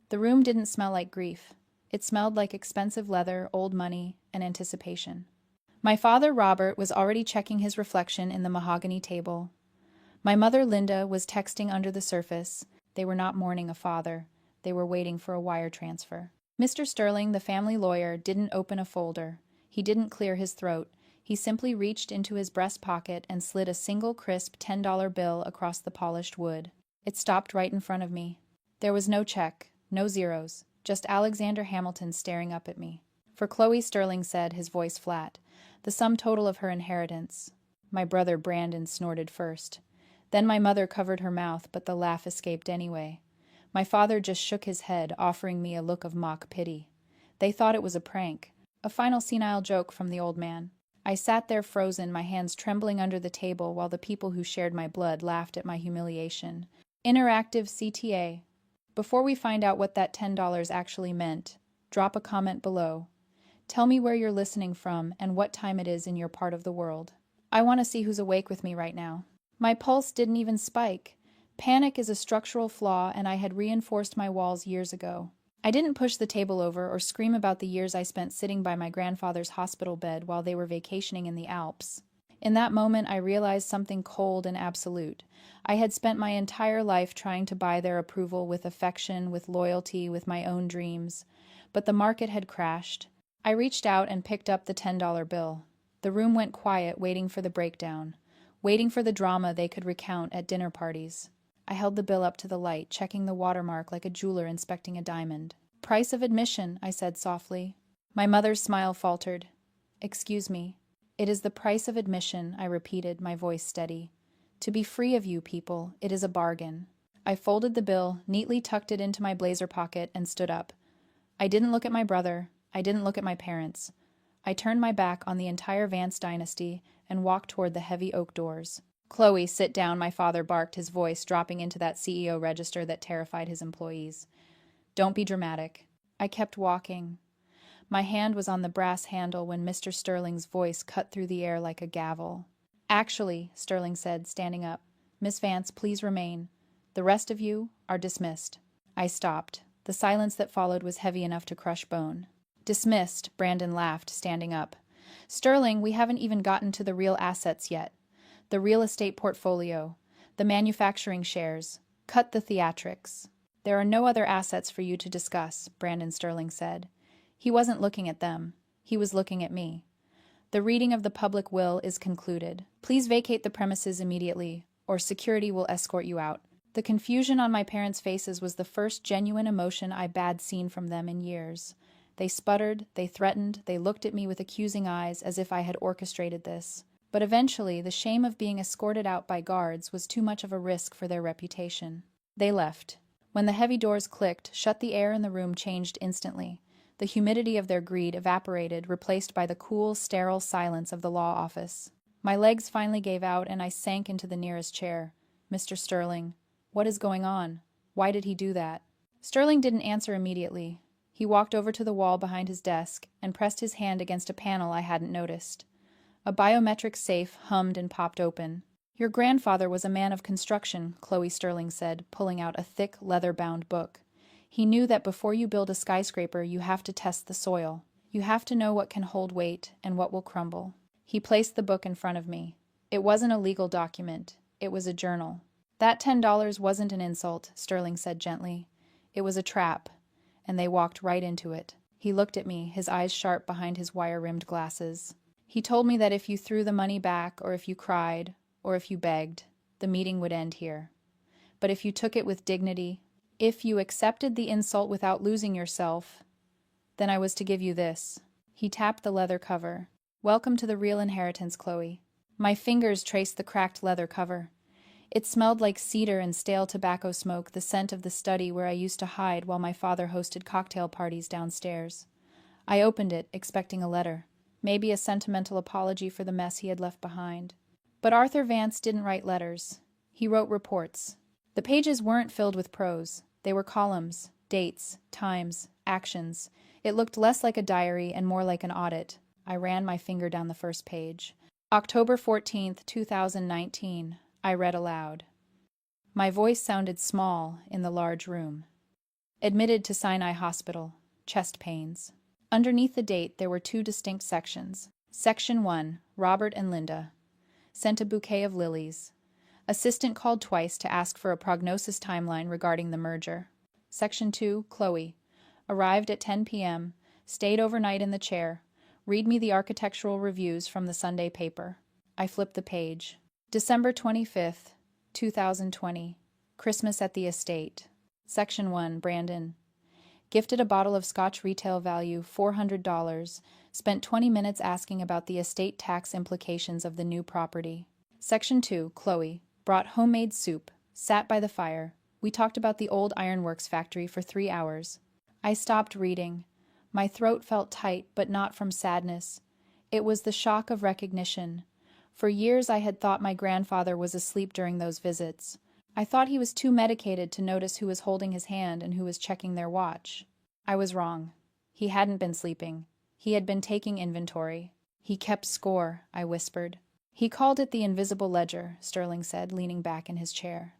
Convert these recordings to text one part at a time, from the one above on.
The room didn't smell like grief. It smelled like expensive leather, old money, and anticipation. My father, Robert, was already checking his reflection in the mahogany table. My mother, Linda, was texting under the surface. They were not mourning a father. They were waiting for a wire transfer. Mr. Sterling, the family lawyer, didn't open a folder. He didn't clear his throat. He simply reached into his breast pocket and slid a single crisp $10 bill across the polished wood. It stopped right in front of me. There was no check, no zeros, just Alexander Hamilton staring up at me. For Chloe, Sterling said, his voice flat, the sum total of her inheritance. My brother Brandon snorted first. Then my mother covered her mouth, but the laugh escaped anyway. My father just shook his head, offering me a look of mock pity. They thought it was a prank, a final senile joke from the old man. I sat there frozen, my hands trembling under the table, while the people who shared my blood laughed at my humiliation. Interactive CTA. Before we find out what that $10 actually meant, drop a comment below. Tell me where you're listening from and what time it is in your part of the world. I want to see who's awake with me right now. My pulse didn't even spike. Panic is a structural flaw, and I had reinforced my walls years ago. I didn't push the table over or scream about the years I spent sitting by my grandfather's hospital bed while they were vacationing in the Alps. In that moment, I realized something cold and absolute. I had spent my entire life trying to buy their approval with affection, with loyalty, with my own dreams. But the market had crashed. I reached out and picked up the $10 bill. The room went quiet, waiting for the breakdown, waiting for the drama they could recount at dinner parties. I held the bill up to the light, checking the watermark like a jeweler inspecting a diamond. Price of admission, I said softly. My mother's smile faltered. Excuse me. It is the price of admission, I repeated, my voice steady. To be free of you people, it is a bargain. I folded the bill, neatly tucked it into my blazer pocket, and stood up. I didn't look at my brother. I didn't look at my parents. I turned my back on the entire Vance dynasty and walked toward the heavy oak doors. Chloe, sit down, my father barked, his voice dropping into that CEO register that terrified his employees. Don't be dramatic. I kept walking. My hand was on the brass handle when Mr. Sterling's voice cut through the air like a gavel. Actually, Sterling said, standing up, Miss Vance, please remain. The rest of you are dismissed. I stopped. The silence that followed was heavy enough to crush bone. Dismissed, Brandon laughed, standing up. Sterling, we haven't even gotten to the real assets yet. The real estate portfolio, the manufacturing shares. Cut the theatrics. There are no other assets for you to discuss, Brandon Sterling said. He wasn't looking at them. He was looking at me. The reading of the public will is concluded. Please vacate the premises immediately, or security will escort you out. The confusion on my parents' faces was the first genuine emotion I'd seen from them in years. They sputtered, they threatened, they looked at me with accusing eyes as if I had orchestrated this. But eventually, the shame of being escorted out by guards was too much of a risk for their reputation. They left. When the heavy doors clicked, shut, the air in the room changed instantly. The humidity of their greed evaporated, replaced by the cool, sterile silence of the law office. My legs finally gave out, and I sank into the nearest chair. Mr. Sterling, what is going on? Why did he do that? Sterling didn't answer immediately. He walked over to the wall behind his desk and pressed his hand against a panel I hadn't noticed. A biometric safe hummed and popped open. Your grandfather was a man of construction, Chloe Sterling said, pulling out a thick, leather-bound book. He knew that before you build a skyscraper, you have to test the soil. You have to know what can hold weight and what will crumble. He placed the book in front of me. It wasn't a legal document. It was a journal. That $10 wasn't an insult, Sterling said gently. It was a trap, and they walked right into it. He looked at me, his eyes sharp behind his wire-rimmed glasses. He told me that if you threw the money back, or if you cried, or if you begged, the meeting would end here. But if you took it with dignity, if you accepted the insult without losing yourself, then I was to give you this. He tapped the leather cover. Welcome to the real inheritance, Chloe. My fingers traced the cracked leather cover. It smelled like cedar and stale tobacco smoke, the scent of the study where I used to hide while my father hosted cocktail parties downstairs. I opened it, expecting a letter. Maybe a sentimental apology for the mess he had left behind. But Arthur Vance didn't write letters. He wrote reports. The pages weren't filled with prose. They were columns, dates, times, actions. It looked less like a diary and more like an audit. I ran my finger down the first page. October 14th, 2019, I read aloud. My voice sounded small in the large room. Admitted to Sinai Hospital. Chest pains. Underneath the date, there were two distinct sections. Section 1, Robert and Linda. Sent a bouquet of lilies. Assistant called twice to ask for a prognosis timeline regarding the merger. Section 2, Chloe. Arrived at 10 p.m., stayed overnight in the chair. Read me the architectural reviews from the Sunday paper. I flipped the page. December 25th, 2020. Christmas at the estate. Section 1, Brandon. Gifted a bottle of scotch retail value $400. Spent 20 minutes asking about the estate tax implications of the new property. Section 2, Chloe. Brought homemade soup. Sat by the fire. We talked about the old ironworks factory for 3 hours. I stopped reading. My throat felt tight, but not from sadness. It was the shock of recognition. For years I had thought my grandfather was asleep during those visits. I thought he was too medicated to notice who was holding his hand and who was checking their watch. I was wrong. He hadn't been sleeping. He had been taking inventory. He kept score, I whispered. He called it the invisible ledger, Sterling said, leaning back in his chair.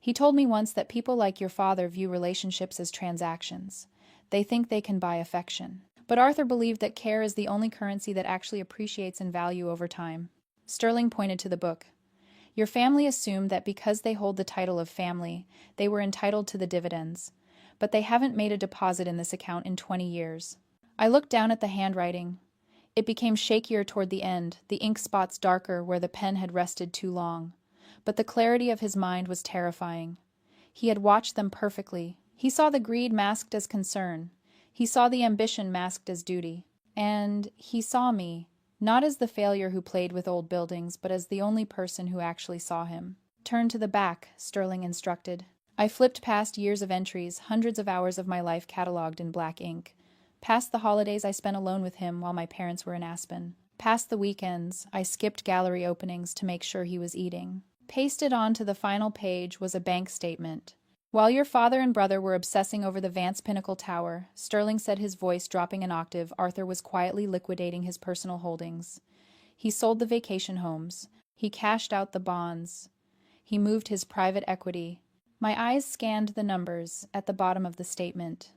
He told me once that people like your father view relationships as transactions. They think they can buy affection. But Arthur believed that care is the only currency that actually appreciates in value over time. Sterling pointed to the book. Your family assumed that because they hold the title of family, they were entitled to the dividends. But they haven't made a deposit in this account in 20 years. I looked down at the handwriting. It became shakier toward the end, the ink spots darker where the pen had rested too long. But the clarity of his mind was terrifying. He had watched them perfectly. He saw the greed masked as concern. He saw the ambition masked as duty. And he saw me, not as the failure who played with old buildings, but as the only person who actually saw him. Turn to the back, Sterling instructed. I flipped past years of entries, hundreds of hours of my life cataloged in black ink. Past the holidays I spent alone with him while my parents were in Aspen. Past the weekends, I skipped gallery openings to make sure he was eating. Pasted onto the final page was a bank statement. While your father and brother were obsessing over the Vance Pinnacle Tower, Sterling said, his voice dropping an octave, Arthur was quietly liquidating his personal holdings. He sold the vacation homes. He cashed out the bonds. He moved his private equity. My eyes scanned the numbers at the bottom of the statement.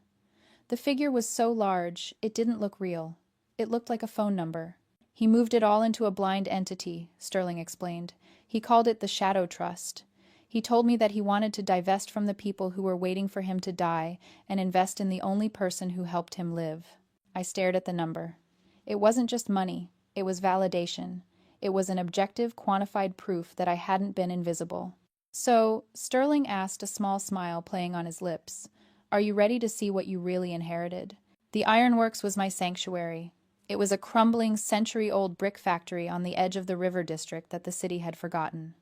The figure was so large, it didn't look real. It looked like a phone number. He moved it all into a blind entity, Sterling explained. He called it the Shadow Trust. He told me that he wanted to divest from the people who were waiting for him to die and invest in the only person who helped him live. I stared at the number. It wasn't just money. It was validation. It was an objective, quantified proof that I hadn't been invisible. So, Sterling asked, a small smile playing on his lips, are you ready to see what you really inherited? The ironworks was my sanctuary. It was a crumbling, century-old brick factory on the edge of the river district that the city had forgotten.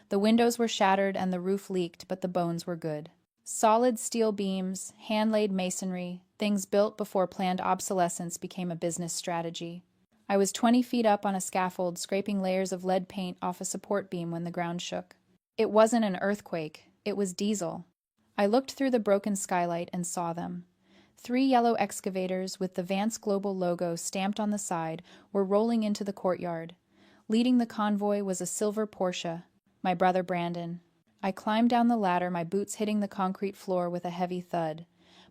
The windows were shattered and the roof leaked, but the bones were good. Solid steel beams, hand-laid masonry, things built before planned obsolescence became a business strategy. I was 20 feet up on a scaffold, scraping layers of lead paint off a support beam when the ground shook. It wasn't an earthquake, it was diesel. I looked through the broken skylight and saw them. 3 yellow excavators with the Vance Global logo stamped on the side were rolling into the courtyard. Leading the convoy was a silver Porsche, my brother Brandon. I climbed down the ladder, my boots hitting the concrete floor with a heavy thud.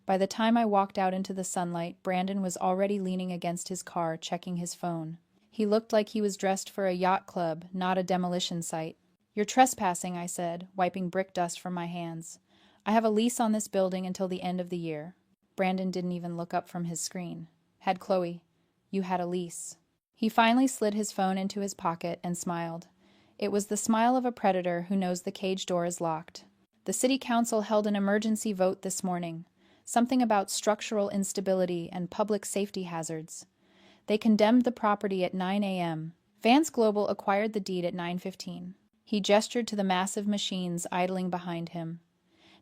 By the time I walked out into the sunlight, Brandon was already leaning against his car, checking his phone. He looked like he was dressed for a yacht club, not a demolition site. You're trespassing, I said, wiping brick dust from my hands. I have a lease on this building until the end of the year. Brandon didn't even look up from his screen. Had Chloe. You had a lease. He finally slid his phone into his pocket and smiled. It was the smile of a predator who knows the cage door is locked. The city council held an emergency vote this morning. Something about structural instability and public safety hazards. They condemned the property at 9 a.m. Vance Global acquired the deed at 9:15. He gestured to the massive machines idling behind him.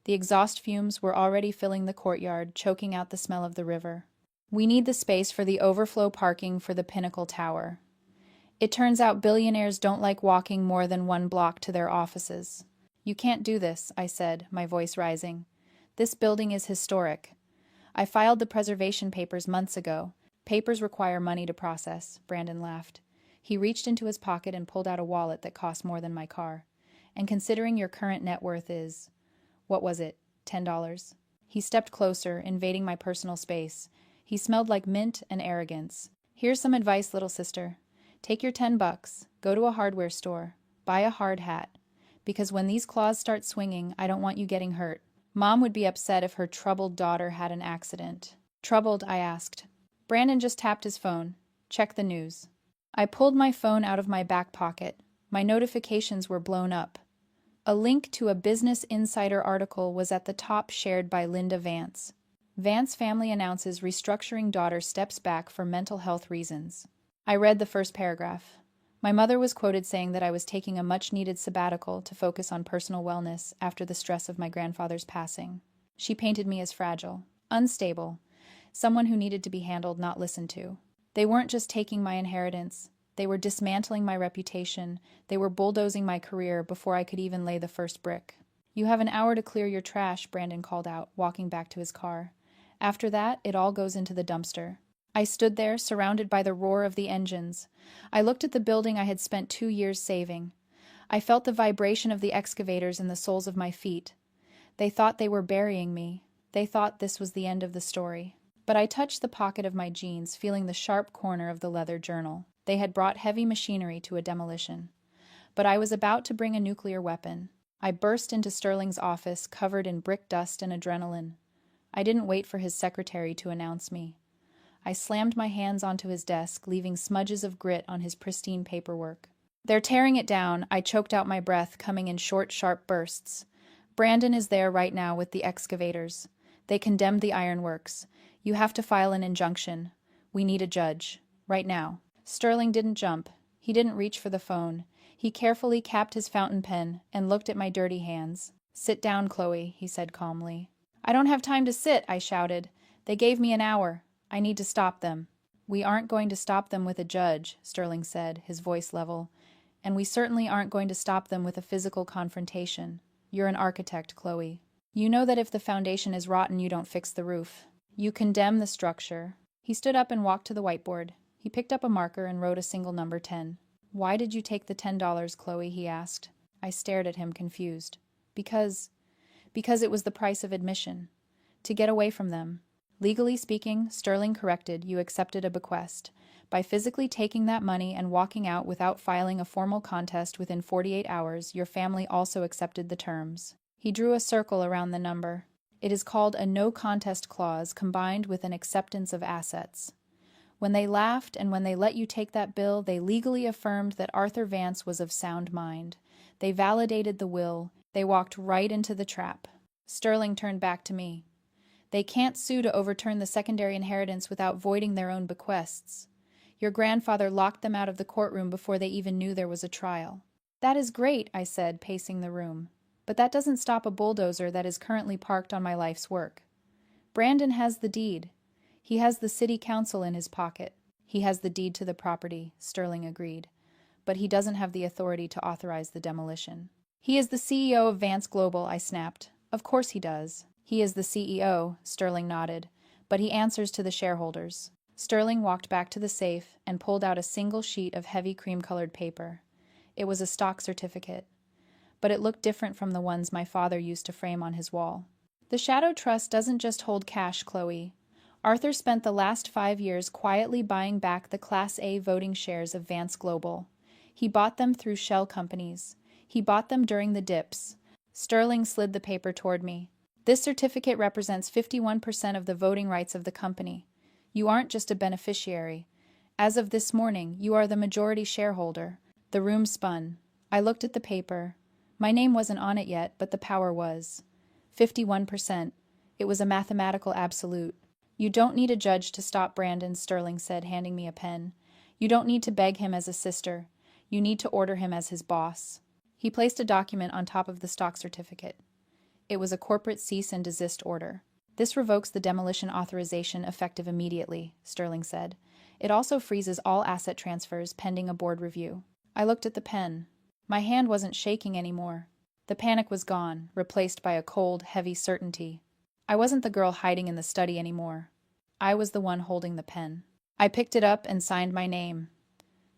The exhaust fumes were already filling the courtyard, choking out the smell of the river. We need the space for the overflow parking for the Pinnacle Tower. It turns out billionaires don't like walking more than 1 block to their offices. You can't do this, I said, my voice rising. This building is historic. I filed the preservation papers months ago. Papers require money to process, Brandon laughed. He reached into his pocket and pulled out a wallet that cost more than my car. And considering your current net worth is, what was it, $10? He stepped closer, invading my personal space. He smelled like mint and arrogance. Here's some advice, little sister. Take your $10, go to a hardware store, buy a hard hat. Because when these claws start swinging, I don't want you getting hurt. Mom would be upset if her troubled daughter had an accident. Troubled, I asked. Brandon just tapped his phone. Check the news. I pulled my phone out of my back pocket. My notifications were blown up. A link to a Business Insider article was at the top, shared by Linda Vance. Vance family announces restructuring daughter steps back for mental health reasons. I read the first paragraph. My mother was quoted saying that I was taking a much-needed sabbatical to focus on personal wellness after the stress of my grandfather's passing. She painted me as fragile, unstable, someone who needed to be handled, not listened to. They weren't just taking my inheritance. They were dismantling my reputation. They were bulldozing my career before I could even lay the first brick. You have an hour to clear your trash, Brandon called out, walking back to his car. After that, it all goes into the dumpster. I stood there, surrounded by the roar of the engines. I looked at the building I had spent 2 years saving. I felt the vibration of the excavators in the soles of my feet. They thought they were burying me. They thought this was the end of the story. But I touched the pocket of my jeans, feeling the sharp corner of the leather journal. They had brought heavy machinery to a demolition. But I was about to bring a nuclear weapon. I burst into Sterling's office, covered in brick dust and adrenaline. I didn't wait for his secretary to announce me. I slammed my hands onto his desk, leaving smudges of grit on his pristine paperwork. They're tearing it down. I choked out my breath, coming in short, sharp bursts. Brandon is there right now with the excavators. They condemned the ironworks. You have to file an injunction. We need a judge. Right now. Sterling didn't jump. He didn't reach for the phone. He carefully capped his fountain pen and looked at my dirty hands. Sit down, Chloe, he said calmly. I don't have time to sit, I shouted. They gave me an hour. I need to stop them. We aren't going to stop them with a judge, Sterling said, his voice level. And we certainly aren't going to stop them with a physical confrontation. You're an architect, Chloe. You know that if the foundation is rotten, you don't fix the roof. You condemn the structure. He stood up and walked to the whiteboard. He picked up a marker and wrote a single number 10. Why did you take the $10, Chloe? He asked. I stared at him, confused. Because it was the price of admission. To get away from them. Legally speaking, Sterling corrected, you accepted a bequest. By physically taking that money and walking out without filing a formal contest within 48 hours, your family also accepted the terms. He drew a circle around the number. It is called a no-contest clause combined with an acceptance of assets. When they laughed and when they let you take that bill, they legally affirmed that Arthur Vance was of sound mind. They validated the will. They walked right into the trap. Sterling turned back to me. They can't sue to overturn the secondary inheritance without voiding their own bequests. Your grandfather locked them out of the courtroom before they even knew there was a trial. That is great, I said, pacing the room. But that doesn't stop a bulldozer that is currently parked on my life's work. Brandon has the deed. He has the city council in his pocket. He has the deed to the property, Sterling agreed. But he doesn't have the authority to authorize the demolition. He is the CEO of Vance Global, I snapped. Of course he does. He is the CEO, Sterling nodded, but he answers to the shareholders. Sterling walked back to the safe and pulled out a single sheet of heavy cream-colored paper. It was a stock certificate, but it looked different from the ones my father used to frame on his wall. The Shadow Trust doesn't just hold cash, Chloe. Arthur spent the last 5 years quietly buying back the Class A voting shares of Vance Global. He bought them through shell companies. He bought them during the dips. Sterling slid the paper toward me. This certificate represents 51% of the voting rights of the company. You aren't just a beneficiary. As of this morning, you are the majority shareholder. The room spun. I looked at the paper. My name wasn't on it yet, but the power was. 51%. It was a mathematical absolute. You don't need a judge to stop Brandon, Sterling said, handing me a pen. You don't need to beg him as a sister. You need to order him as his boss. He placed a document on top of the stock certificate. It was a corporate cease and desist order. This revokes the demolition authorization effective immediately, Sterling said. It also freezes all asset transfers pending a board review. I looked at the pen. My hand wasn't shaking anymore. The panic was gone, replaced by a cold, heavy certainty. I wasn't the girl hiding in the study anymore. I was the one holding the pen. I picked it up and signed my name.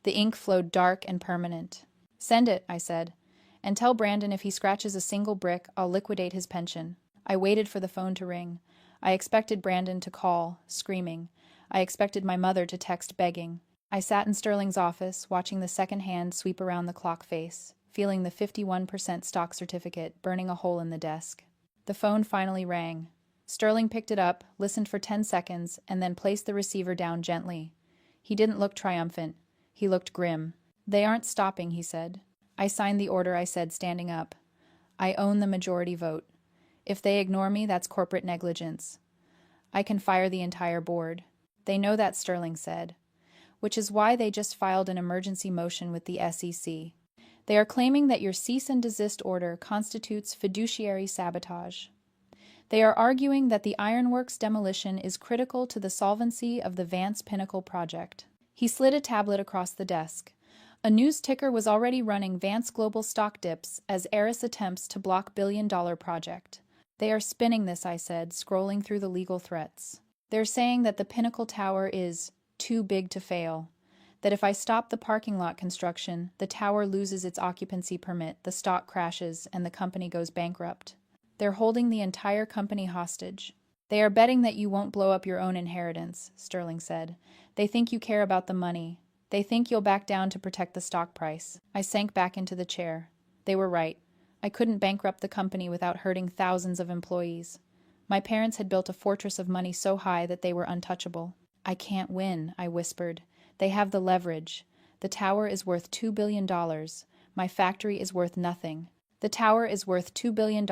The ink flowed dark and permanent. Send it, I said. And tell Brandon if he scratches a single brick, I'll liquidate his pension. I waited for the phone to ring. I expected Brandon to call, screaming. I expected my mother to text begging. I sat in Sterling's office, watching the second hand sweep around the clock face, feeling the 51% stock certificate burning a hole in the desk. The phone finally rang. Sterling picked it up, listened for 10 seconds, and then placed the receiver down gently. He didn't look triumphant. He looked grim. "They aren't stopping," he said. "I signed the order," I said, standing up. "I own the majority vote. If they ignore me, that's corporate negligence. I can fire the entire board." "They know that," Sterling said, "which is why they just filed an emergency motion with the SEC. They are claiming that your cease and desist order constitutes fiduciary sabotage. They are arguing that the ironworks demolition is critical to the solvency of the Vance Pinnacle project." He slid a tablet across the desk. A news ticker was already running Vance Global stock dips as heiress attempts to block billion-dollar project. "They are spinning this," I said, scrolling through the legal threats. "They're saying that the Pinnacle Tower is too big to fail. That if I stop the parking lot construction, the tower loses its occupancy permit, the stock crashes, and the company goes bankrupt. They're holding the entire company hostage. They are betting that you won't blow up your own inheritance," Sterling said. "They think you care about the money. They think you'll back down to protect the stock price." I sank back into the chair. They were right. I couldn't bankrupt the company without hurting thousands of employees. My parents had built a fortress of money so high that they were untouchable. "I can't win," I whispered. "They have the leverage. The tower is worth $2 billion. My factory is worth nothing." "The tower is worth $2 billion,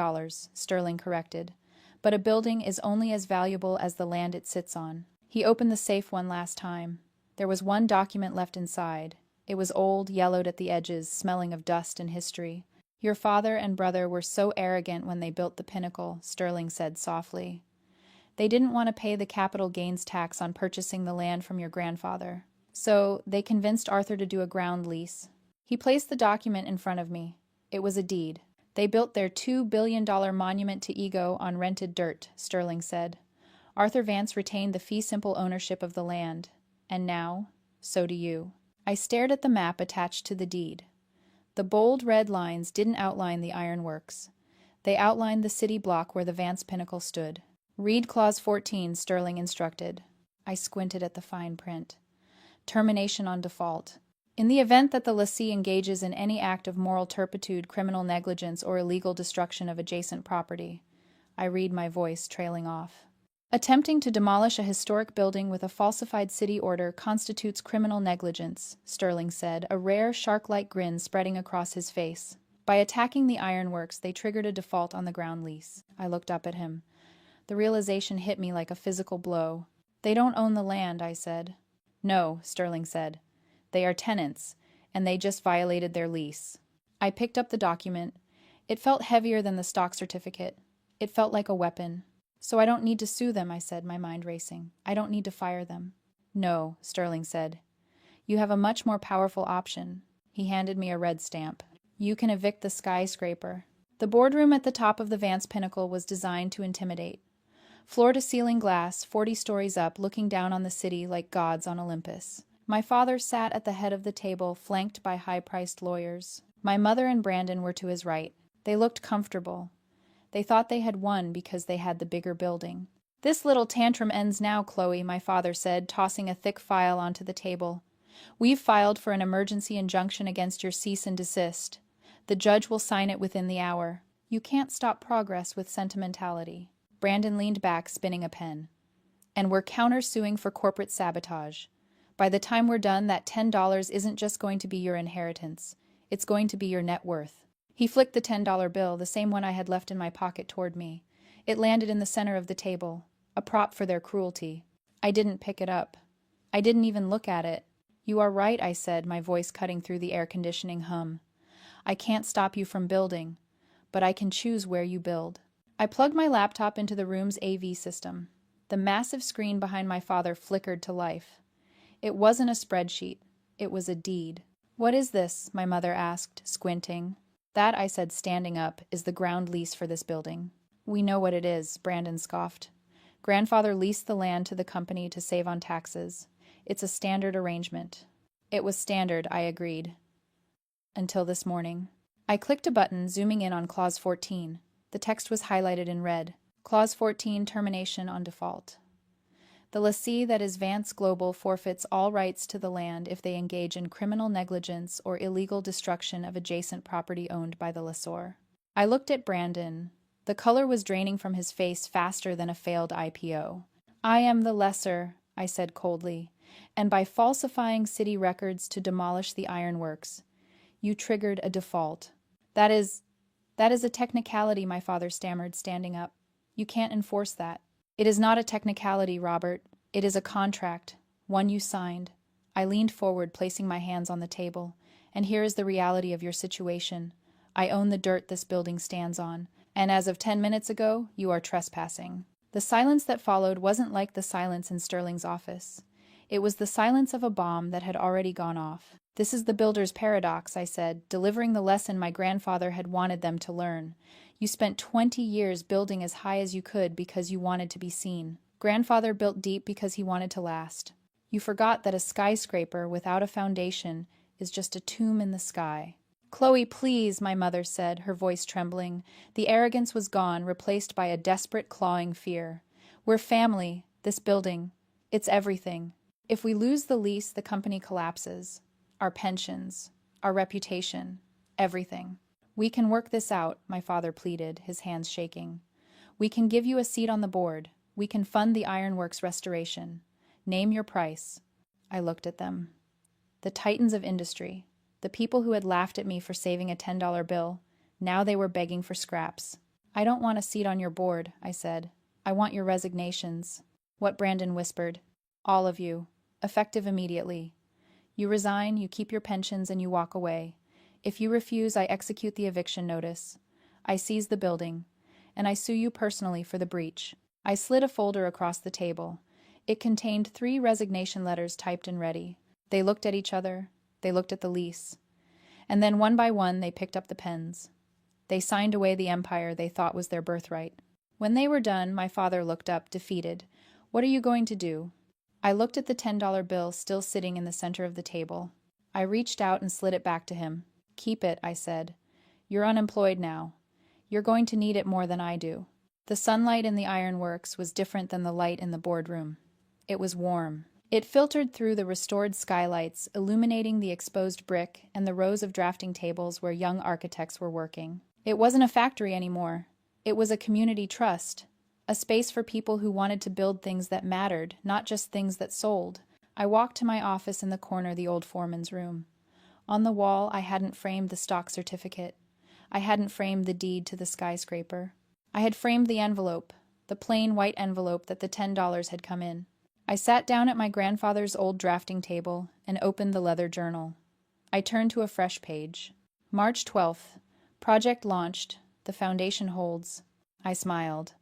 Sterling corrected. "But a building is only as valuable as the land it sits on." He opened the safe one last time. There was one document left inside. It was old, yellowed at the edges, smelling of dust and history. "Your father and brother were so arrogant when they built the Pinnacle," Sterling said softly. "They didn't want to pay the capital gains tax on purchasing the land from your grandfather. So they convinced Arthur to do a ground lease." He placed the document in front of me. It was a deed. "They built their $2 billion monument to ego on rented dirt," Sterling said. "Arthur Vance retained the fee-simple ownership of the land. And now, so do you." I stared at the map attached to the deed. The bold red lines didn't outline the ironworks. They outlined the city block where the Vance Pinnacle stood. "Read Clause 14, Sterling instructed. I squinted at the fine print. "Termination on default. In the event that the lessee engages in any act of moral turpitude, criminal negligence, or illegal destruction of adjacent property." I read, my voice trailing off. "Attempting to demolish a historic building with a falsified city order constitutes criminal negligence," Sterling said, a rare shark-like grin spreading across his face. "By attacking the ironworks, they triggered a default on the ground lease." I looked up at him. The realization hit me like a physical blow. "They don't own the land," I said. "No," Sterling said. "They are tenants, and they just violated their lease." I picked up the document. It felt heavier than the stock certificate. It felt like a weapon. "So I don't need to sue them," I said, my mind racing. "I don't need to fire them." "No," Sterling said. "You have a much more powerful option." He handed me a red stamp. "You can evict the skyscraper." The boardroom at the top of the Vance Pinnacle was designed to intimidate. Floor-to-ceiling glass, 40 stories up, looking down on the city like gods on Olympus. My father sat at the head of the table, flanked by high-priced lawyers. My mother and Brandon were to his right. They looked comfortable. They thought they had won because they had the bigger building. "This little tantrum ends now, Chloe," my father said, tossing a thick file onto the table. "We've filed for an emergency injunction against your cease and desist. The judge will sign it within the hour. You can't stop progress with sentimentality." Brandon leaned back, spinning a pen. "And we're countersuing for corporate sabotage. By the time we're done, that $10 isn't just going to be your inheritance. It's going to be your net worth." He flicked the $10 bill, the same one I had left in my pocket, toward me. It landed in the center of the table, a prop for their cruelty. I didn't pick it up. I didn't even look at it. "You are right," I said, my voice cutting through the air-conditioning hum. "I can't stop you from building, but I can choose where you build." I plugged my laptop into the room's AV system. The massive screen behind my father flickered to life. It wasn't a spreadsheet. It was a deed. "What is this?" my mother asked, squinting. "That," I said, standing up, "is the ground lease for this building." "We know what it is," Brandon scoffed. "Grandfather leased the land to the company to save on taxes. It's a standard arrangement." It was standard, I agreed. Until this morning. I clicked a button, zooming in on Clause 14. The text was highlighted in red. Clause 14, termination on default. The lessee, that is Vance Global, forfeits all rights to the land if they engage in criminal negligence or illegal destruction of adjacent property owned by the lessor. I looked at Brandon. The color was draining from his face faster than a failed IPO. I am the lessor, I said coldly, and by falsifying city records to demolish the ironworks, you triggered a default. That is a technicality, my father stammered, standing up. You can't enforce that. It is not a technicality, Robert. It is a contract, one you signed. I leaned forward, placing my hands on the table. And here is the reality of your situation. I own the dirt this building stands on, and as of 10 minutes ago, you are trespassing. The silence that followed wasn't like the silence in Sterling's office. It was the silence of a bomb that had already gone off. This is the builder's paradox, I said, delivering the lesson my grandfather had wanted them to learn. You spent 20 years building as high as you could because you wanted to be seen. Grandfather built deep because he wanted to last. You forgot that a skyscraper without a foundation is just a tomb in the sky. Chloe, please, my mother said, her voice trembling. The arrogance was gone, replaced by a desperate, clawing fear. We're family, this building. It's everything. If we lose the lease, the company collapses. Our pensions, our reputation, everything. We can work this out, my father pleaded, his hands shaking. We can give you a seat on the board. We can fund the ironworks restoration. Name your price. I looked at them. The titans of industry, the people who had laughed at me for saving a $10 bill, now they were begging for scraps. I don't want a seat on your board, I said. I want your resignations. What Brandon whispered. All of you. Effective immediately. You resign, you keep your pensions, and you walk away. If you refuse, I execute the eviction notice. I seize the building, and I sue you personally for the breach. I slid a folder across the table. It contained 3 resignation letters typed and ready. They looked at each other. They looked at the lease. And then one by one, they picked up the pens. They signed away the empire they thought was their birthright. When they were done, my father looked up, defeated. What are you going to do? I looked at the $10 bill still sitting in the center of the table. I reached out and slid it back to him. Keep it, I said. You're unemployed now. You're going to need it more than I do. The sunlight in the ironworks was different than the light in the boardroom. It was warm. It filtered through the restored skylights, illuminating the exposed brick and the rows of drafting tables where young architects were working. It wasn't a factory anymore. It was a community trust. A space for people who wanted to build things that mattered, not just things that sold. I walked to my office in the corner, the old foreman's room. On the wall, I hadn't framed the stock certificate. I hadn't framed the deed to the skyscraper. I had framed the envelope, the plain white envelope that the $10 had come in. I sat down at my grandfather's old drafting table and opened the leather journal. I turned to a fresh page. March 12th. Project launched. The foundation holds. I smiled.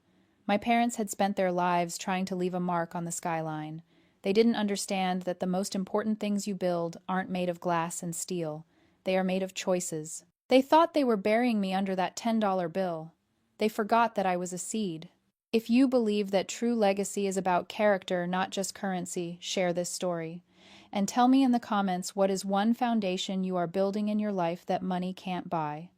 My parents had spent their lives trying to leave a mark on the skyline. They didn't understand that the most important things you build aren't made of glass and steel. They are made of choices. They thought they were burying me under that $10 bill. They forgot that I was a seed. If you believe that true legacy is about character, not just currency, share this story. And tell me in the comments what is one foundation you are building in your life that money can't buy.